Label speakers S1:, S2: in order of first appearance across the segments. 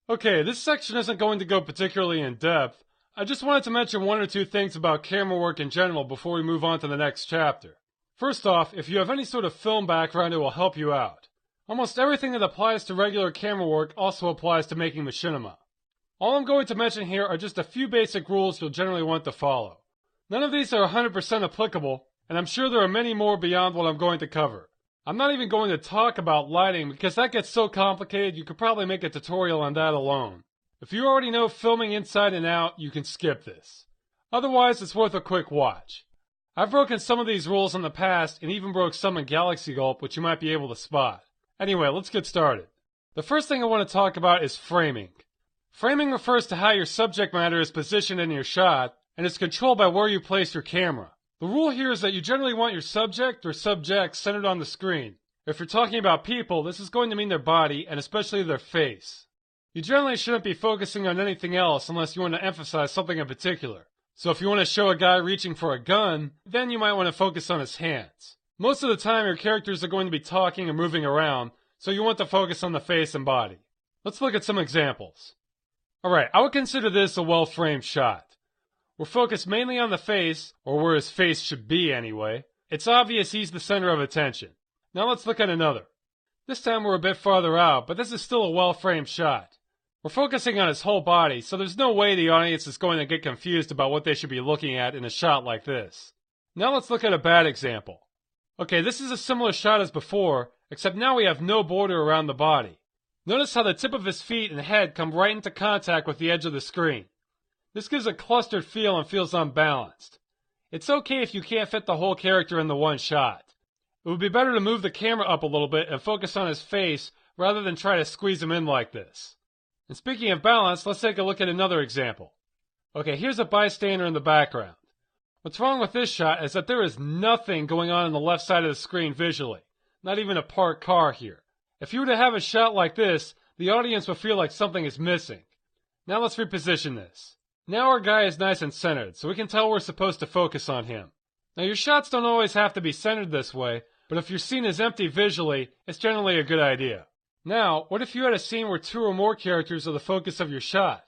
S1: Okay, this section isn't going to go particularly in depth. I just wanted to mention one or two things about camera work in general before we move on to the next chapter. First off, if you have any sort of film background, it will help you out. Almost everything that applies to regular camera work also applies to making machinima. All I'm going to mention here are just a few basic rules you'll generally want to follow. None of these are 100% applicable, and I'm sure there are many more beyond what I'm going to cover. I'm not even going to talk about lighting because that gets so complicated you could probably make a tutorial on that alone. If you already know filming inside and out, you can skip this. Otherwise, it's worth a quick watch. I've broken some of these rules in the past and even broke some in Galaxy Gulp, which you might be able to spot. Anyway, let's get started. The first thing I want to talk about is framing. Framing refers to how your subject matter is positioned in your shot, and it's controlled by where you place your camera. The rule here is that you generally want your subject or subjects centered on the screen. If you're talking about people, this is going to mean their body, and especially their face. You generally shouldn't be focusing on anything else unless you want to emphasize something in particular. So if you want to show a guy reaching for a gun, then you might want to focus on his hands. Most of the time your characters are going to be talking and moving around, so you want to focus on the face and body. Let's look at some examples. Alright, I would consider this a well-framed shot. We're focused mainly on the face, or where his face should be anyway. It's obvious he's the center of attention. Now let's look at another. This time we're a bit farther out, but this is still a well-framed shot. We're focusing on his whole body, so there's no way the audience is going to get confused about what they should be looking at in a shot like this. Now let's look at a bad example. Okay, this is a similar shot as before, except now we have no border around the body. Notice how the tip of his feet and head come right into contact with the edge of the screen. This gives a clustered feel and feels unbalanced. It's okay if you can't fit the whole character in the one shot. It would be better to move the camera up a little bit and focus on his face rather than try to squeeze him in like this. And speaking of balance, let's take a look at another example. Okay, here's a bystander in the background. What's wrong with this shot is that there is nothing going on the left side of the screen visually. Not even a parked car here. If you were to have a shot like this, the audience would feel like something is missing. Now let's reposition this. Now our guy is nice and centered, so we can tell we're supposed to focus on him. Now your shots don't always have to be centered this way, but if your scene is empty visually, it's generally a good idea. Now, what if you had a scene where two or more characters are the focus of your shot?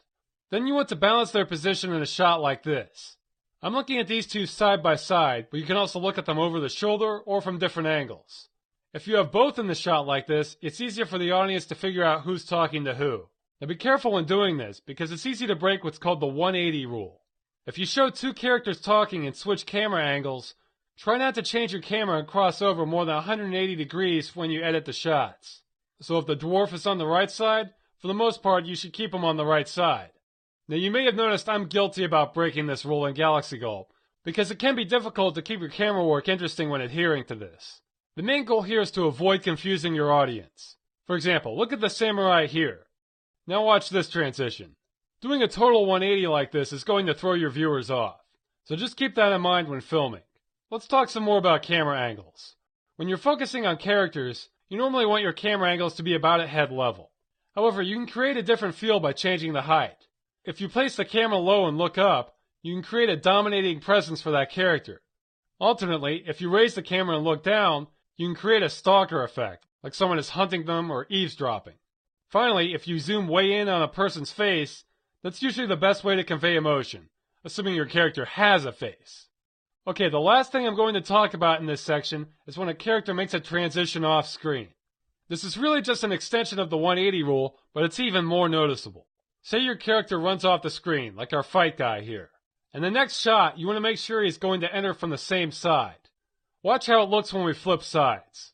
S1: Then you want to balance their position in a shot like this. I'm looking at these two side by side, but you can also look at them over the shoulder or from different angles. If you have both in the shot like this, it's easier for the audience to figure out who's talking to who. Now be careful when doing this, because it's easy to break what's called the 180 rule. If you show two characters talking and switch camera angles, try not to change your camera and cross over more than 180 degrees when you edit the shots. So if the dwarf is on the right side, for the most part you should keep him on the right side. Now you may have noticed I'm guilty about breaking this rule in Galaxy Gulp, because it can be difficult to keep your camera work interesting when adhering to this. The main goal here is to avoid confusing your audience. For example, look at the samurai here. Now watch this transition. Doing a total 180 like this is going to throw your viewers off. So just keep that in mind when filming. Let's talk some more about camera angles. When you're focusing on characters, you normally want your camera angles to be about at head level. However, you can create a different feel by changing the height. If you place the camera low and look up, you can create a dominating presence for that character. Alternately, if you raise the camera and look down, you can create a stalker effect, like someone is hunting them or eavesdropping. Finally, if you zoom way in on a person's face, that's usually the best way to convey emotion, assuming your character has a face. Okay, the last thing I'm going to talk about in this section is when a character makes a transition off screen. This is really just an extension of the 180 rule, but it's even more noticeable. Say your character runs off the screen, like our fight guy here. In the next shot, you want to make sure he's going to enter from the same side. Watch how it looks when we flip sides.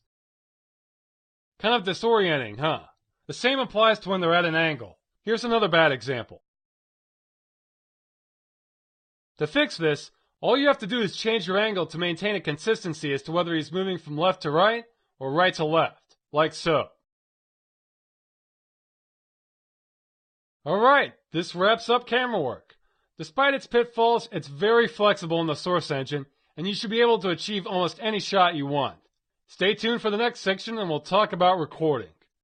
S1: Kind of disorienting, huh? The same applies to when they're at an angle. Here's another bad example. To fix this, all you have to do is change your angle to maintain a consistency as to whether he's moving from left to right or right to left, like so. Alright, this wraps up Camerawork. Despite its pitfalls, it's very flexible in the source engine, and you should be able to achieve almost any shot you want. Stay tuned for the next section and we'll talk about recording.